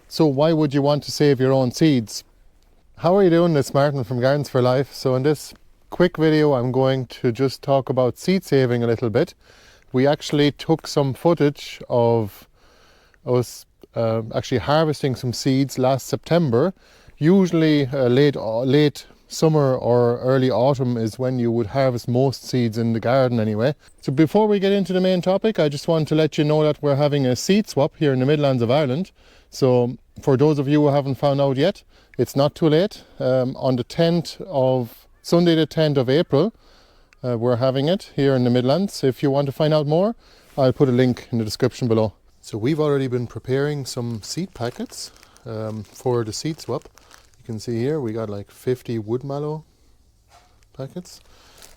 So why would you want to save your own seeds? How are you doing? It's Martin from Gardens for Life. So in this quick video I'm going to just talk about seed saving a little bit. We actually took some footage of us actually harvesting some seeds last September. Usually late summer or early autumn is when you would harvest most seeds in the garden anyway. So before we get into the main topic, I just want to let you know that we're having a seed swap here in the Midlands of Ireland. So for those of you who haven't found out yet, it's not too late. On the Sunday the 10th of April, we're having it here in the Midlands. If you want to find out more, I'll put a link in the description below. So we've already been preparing some seed packets for the seed swap. You can see here we got like 50 wood mallow packets,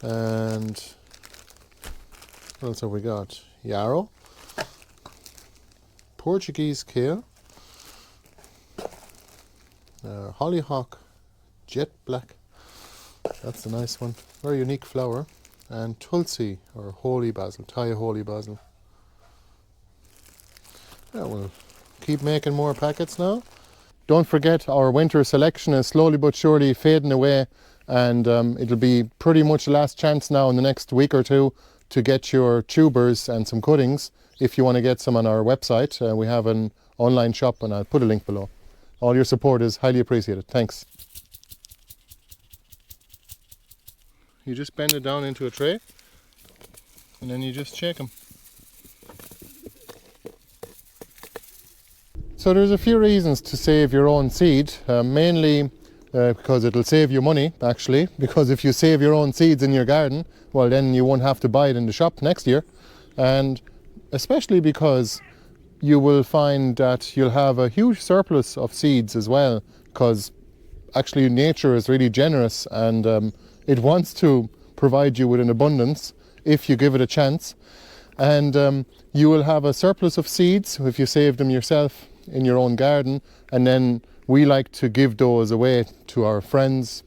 and what else have we got? Yarrow, Portuguese kale, hollyhock jet black, that's a nice one, very unique flower, and tulsi or holy basil, Thai holy basil. Yeah, we'll keep making more packets now. Don't forget, our winter selection is slowly but surely fading away, and it'll be pretty much the last chance now in the next week or two to get your tubers and some cuttings. If you want to get some on our website, we have an online shop and I'll put a link below. All your support is highly appreciated. Thanks. You just bend it down into a tray and then you just shake them. So there's a few reasons to save your own seed, mainly because it'll save you money actually, because if you save your own seeds in your garden, well then you won't have to buy it in the shop next year, and especially because you will find that you'll have a huge surplus of seeds as well, because actually nature is really generous and it wants to provide you with an abundance if you give it a chance, and you will have a surplus of seeds if you save them yourself in your own garden, and then we like to give those away to our friends,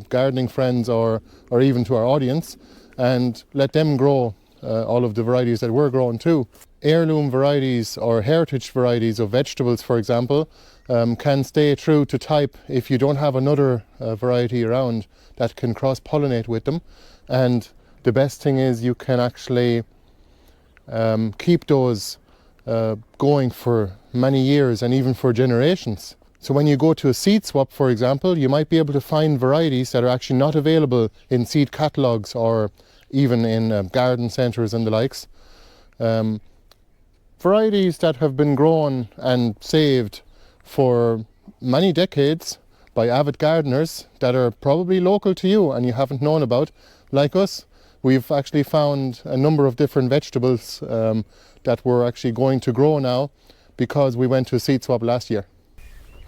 gardening friends, or even to our audience, and let them grow all of the varieties that we're growing too. Heirloom varieties or heritage varieties of vegetables, for example, can stay true to type if you don't have another variety around that can cross-pollinate with them. And the best thing is you can actually keep those going for many years and even for generations. So when you go to a seed swap, for example, you might be able to find varieties that are actually not available in seed catalogues or even in garden centres and the likes. Varieties that have been grown and saved for many decades by avid gardeners that are probably local to you and you haven't known about, like us. We've actually found a number of different vegetables that we're actually going to grow now because we went to a seed swap last year.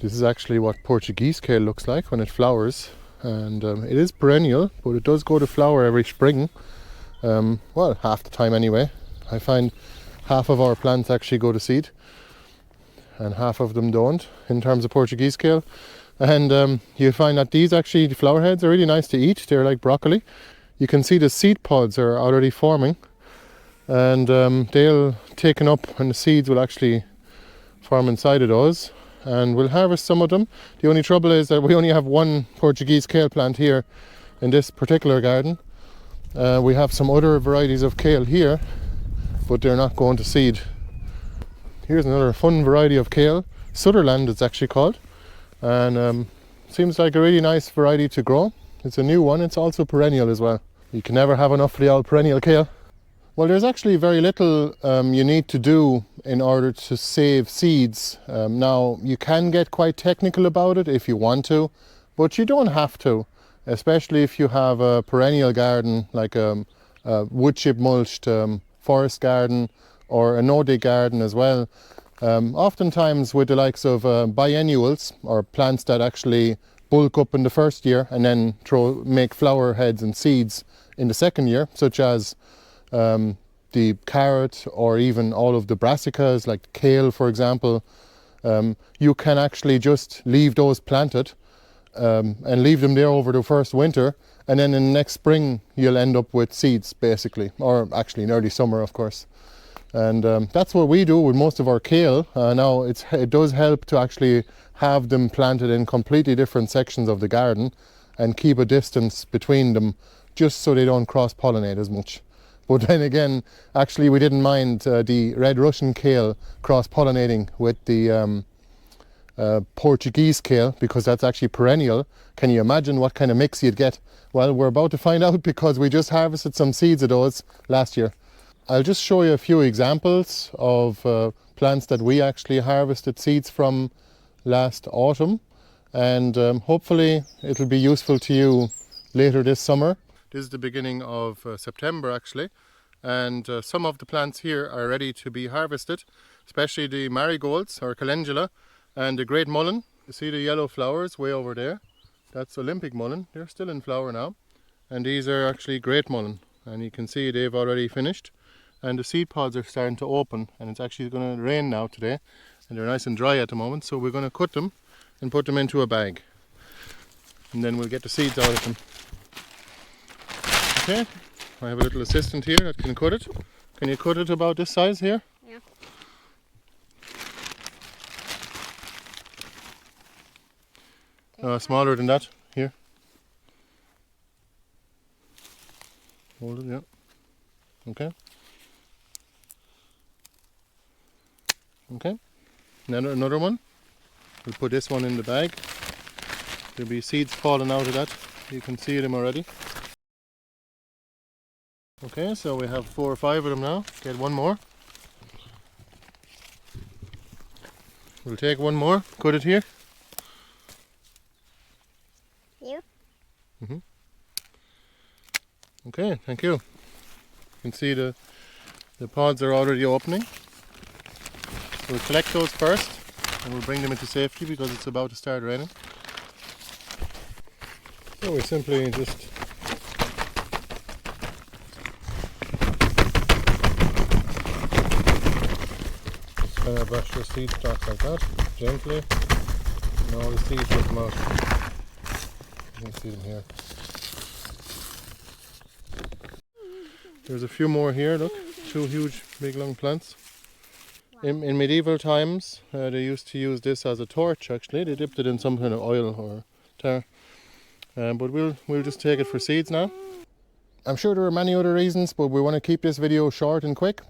This is actually what Portuguese kale looks like when it flowers, and it is perennial, but it does go to flower every spring. Well, half the time anyway. I find half of our plants actually go to seed and half of them don't in terms of Portuguese kale. And you find that these actually, the flower heads are really nice to eat. They're like broccoli. You can see the seed pods are already forming, and they'll taken up and the seeds will actually form inside of those, and we'll harvest some of them. The only trouble is that we only have one Portuguese kale plant here in this particular garden. We have some other varieties of kale here, but they're not going to seed. Here's another fun variety of kale, Sutherland it's actually called, and seems like a really nice variety to grow. It's a new one. It's also perennial as well. You can never have enough of the old perennial kale. Well, there's actually very little you need to do in order to save seeds. Now, you can get quite technical about it if you want to, but you don't have to, especially if you have a perennial garden like a wood chip mulched forest garden or a no-dig garden as well. Oftentimes with the likes of biennials, or plants that actually bulk up in the first year and then make flower heads and seeds in the second year, such as the carrot or even all of the brassicas like kale, for example. You can actually just leave those planted and leave them there over the first winter, and then in the next spring you'll end up with seeds basically, or actually in early summer of course. And that's what we do with most of our kale. Now it does help to actually have them planted in completely different sections of the garden and keep a distance between them just so they don't cross-pollinate as much. But then again, actually we didn't mind the red Russian kale cross-pollinating with the Portuguese kale, because that's actually perennial. Can you imagine what kind of mix you'd get? Well, we're about to find out, because we just harvested some seeds of those last year. I'll just show you a few examples of plants that we actually harvested seeds from last autumn, and hopefully it'll be useful to you later this summer. This is the beginning of September actually, and some of the plants here are ready to be harvested, especially the marigolds or calendula and the great mullein. You see the yellow flowers way over there? That's Olympic mullein. They're still in flower now, and these are actually great mullein, and you can see they've already finished. And the seed pods are starting to open, and it's actually going to rain now today, and they're nice and dry at the moment, so we're going to cut them and put them into a bag, and then we'll get the seeds out of them. Okay, I have a little assistant here that can cut it. Can you cut it about this size here? Yeah. Smaller than that, here. Hold it, yeah. Okay. Okay, another one. We'll put this one in the bag. There'll be seeds falling out of that. You can see them already. Okay, so we have 4 or 5 of them now. Get one more. We'll take one more, cut it here. You? Okay, thank you. You can see the pods are already opening. We'll collect those first, and we'll bring them into safety because it's about to start raining. So we simply just kind of brush the seed stalks like that, gently, and all the seeds will come out. You can see them here. There's a few more here, look, 2 huge big long plants. In medieval times, they used to use this as a torch actually. They dipped it in some kind of oil or tar. But we'll just take it for seeds now. I'm sure there are many other reasons, but we want to keep this video short and quick.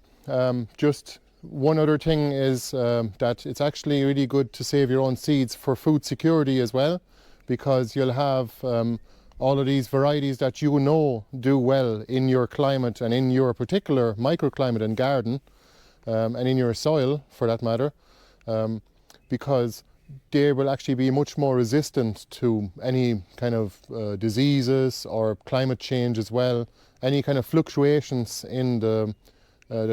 Just one other thing is that it's actually really good to save your own seeds for food security as well, because you'll have all of these varieties that you know do well in your climate and in your particular microclimate and garden. And in your soil for that matter, because they will actually be much more resistant to any kind of diseases or climate change as well. Any kind of fluctuations in the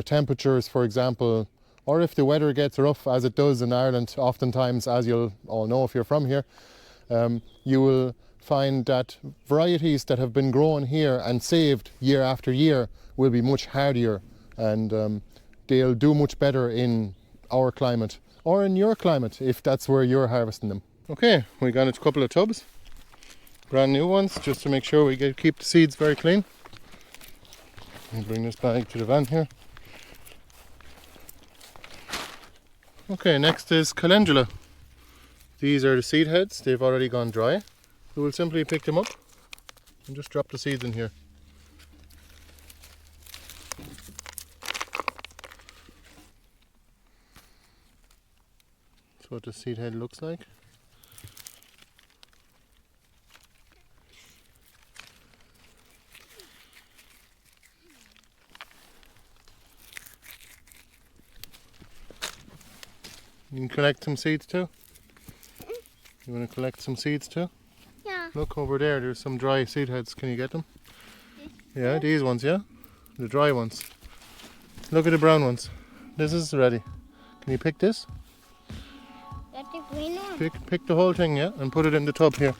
temperatures, for example, or if the weather gets rough, as it does in Ireland oftentimes, as you'll all know if you're from here, you will find that varieties that have been grown here and saved year after year will be much hardier, and they'll do much better in our climate or in your climate if that's where you're harvesting them. Okay, we got a couple of tubs, brand new ones, just to make sure we keep the seeds very clean. I'll bring this bag to the van here. Okay, next is calendula. These are the seed heads. They've already gone dry. We will simply pick them up and just drop the seeds in here. That's what the seed head looks like. You can collect some seeds too. You want to collect some seeds too? Yeah. Look over there, there's some dry seed heads. Can you get them? Yeah, these ones, yeah? The dry ones. Look at the brown ones. This is ready. Can you pick this? That's the green one. Pick the whole thing, yeah? And put it in the tub here.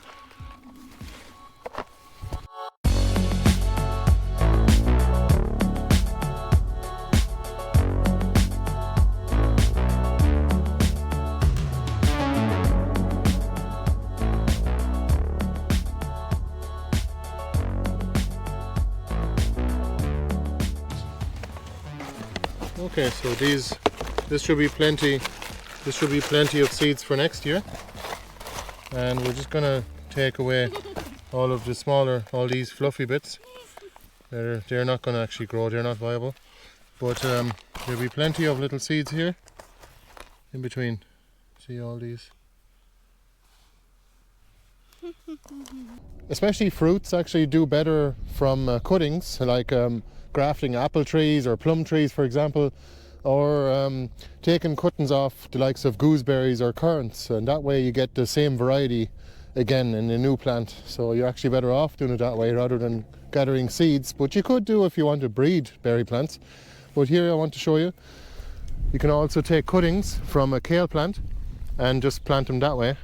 Okay, so this should be plenty. This should be plenty of seeds for next year. And we're just gonna take away all of the smaller, all these fluffy bits. They're not gonna actually grow. They're not viable. But there'll be plenty of little seeds here in between. See all these. Especially fruits actually do better from cuttings, like grafting apple trees or plum trees, for example, or taking cuttings off the likes of gooseberries or currants, and that way you get the same variety again in a new plant. So you're actually better off doing it that way rather than gathering seeds. But you could do if you want to breed berry plants. But here I want to show you, you can also take cuttings from a kale plant and just plant them that way,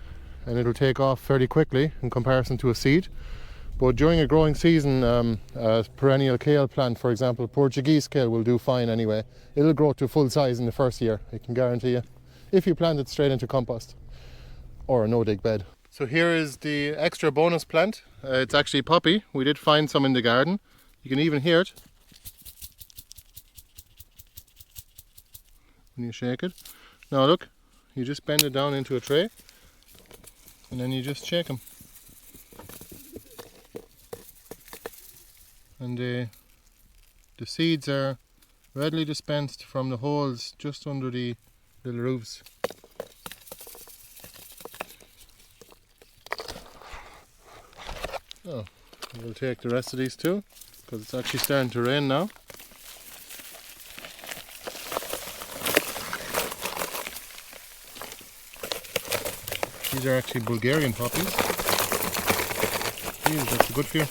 and it'll take off fairly quickly in comparison to a seed. But during a growing season, a perennial kale plant, for example, Portuguese kale, will do fine anyway. It'll grow to full size in the first year, I can guarantee you, if you plant it straight into compost or a no-dig bed. So here is the extra bonus plant. It's actually poppy. We did find some in the garden. You can even hear it when you shake it. Now look, you just bend it down into a tray and then you just shake them. And the seeds are readily dispensed from the holes just under the little roofs. Oh, we'll take the rest of these too, because it's actually starting to rain now. These are actually Bulgarian poppies. Jeez, that's a good fear.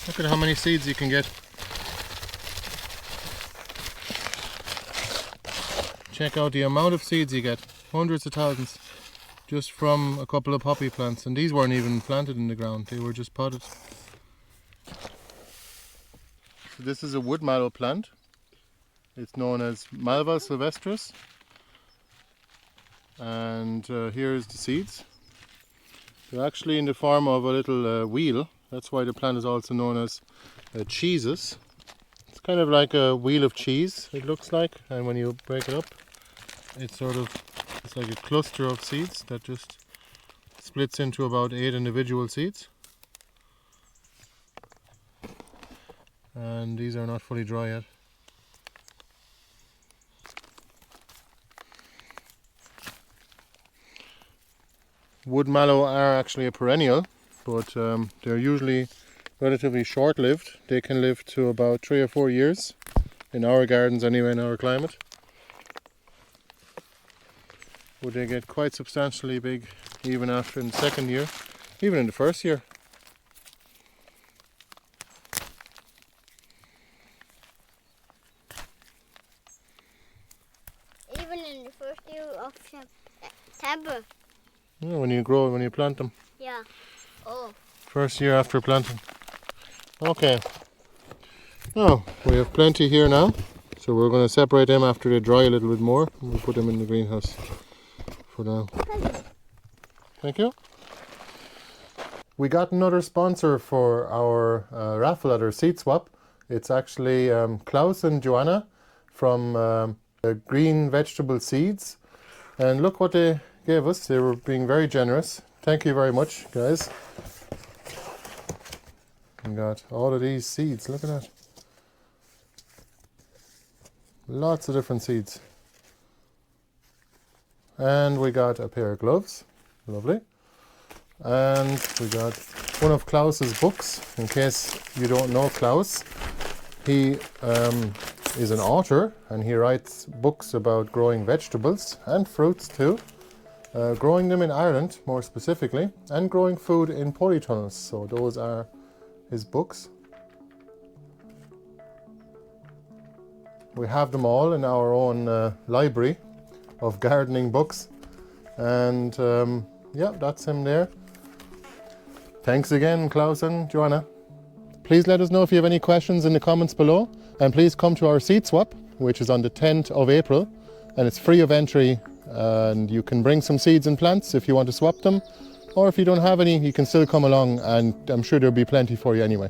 Look at how many seeds you can get. Check out the amount of seeds you get. Hundreds of thousands. Just from a couple of poppy plants. And these weren't even planted in the ground. They were just potted. So this is a wood mallow plant. It's known as Malva sylvestris. And here's the seeds. They're actually in the form of a little wheel. That's why the plant is also known as cheeses. It's kind of like a wheel of cheese, it looks like, and when you break it up, it's like a cluster of seeds that just splits into about 8 individual seeds. And these are not fully dry yet. Wood mallow are actually a perennial, but they're usually relatively short-lived. They can live to about 3 or 4 years in our gardens anyway, in our climate. But they get quite substantially big even after in the second year, even in the first year. Even in the first year of September. Yeah, when you plant them. Yeah. Oh. First year after planting. Okay. Now, we have plenty here now. So we're going to separate them after they dry a little bit more. And we'll put them in the greenhouse for now. Thank you. We got another sponsor for our raffle at our seed swap. It's actually Klaus and Joanna from Green Vegetable Seeds. And look what they gave us. They were being very generous. Thank you very much, guys. We got all of these seeds. Look at that. Lots of different seeds. And we got a pair of gloves. Lovely. And we got one of Klaus's books. In case you don't know Klaus, he is an author and he writes books about growing vegetables and fruits too. Growing them in Ireland more specifically, and growing food in polytunnels. So those are his books. We have them all in our own library of gardening books. And yeah, that's him there. Thanks again, Klaus and Joanna. Please let us know if you have any questions in the comments below, and please come to our seed swap, which is on the 10th of April, and it's free of entry, and you can bring some seeds and plants if you want to swap them, or if you don't have any, you can still come along, and I'm sure there'll be plenty for you anyway.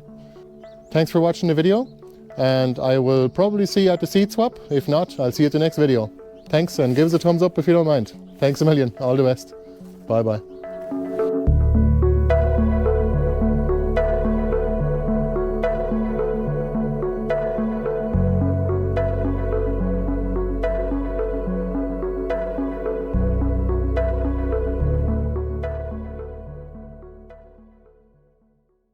Thanks for watching the video, and I will probably see you at the seed swap. If not, I'll see you at the next video. Thanks, and give us a thumbs up if you don't mind. Thanks a million. All the best. Bye bye.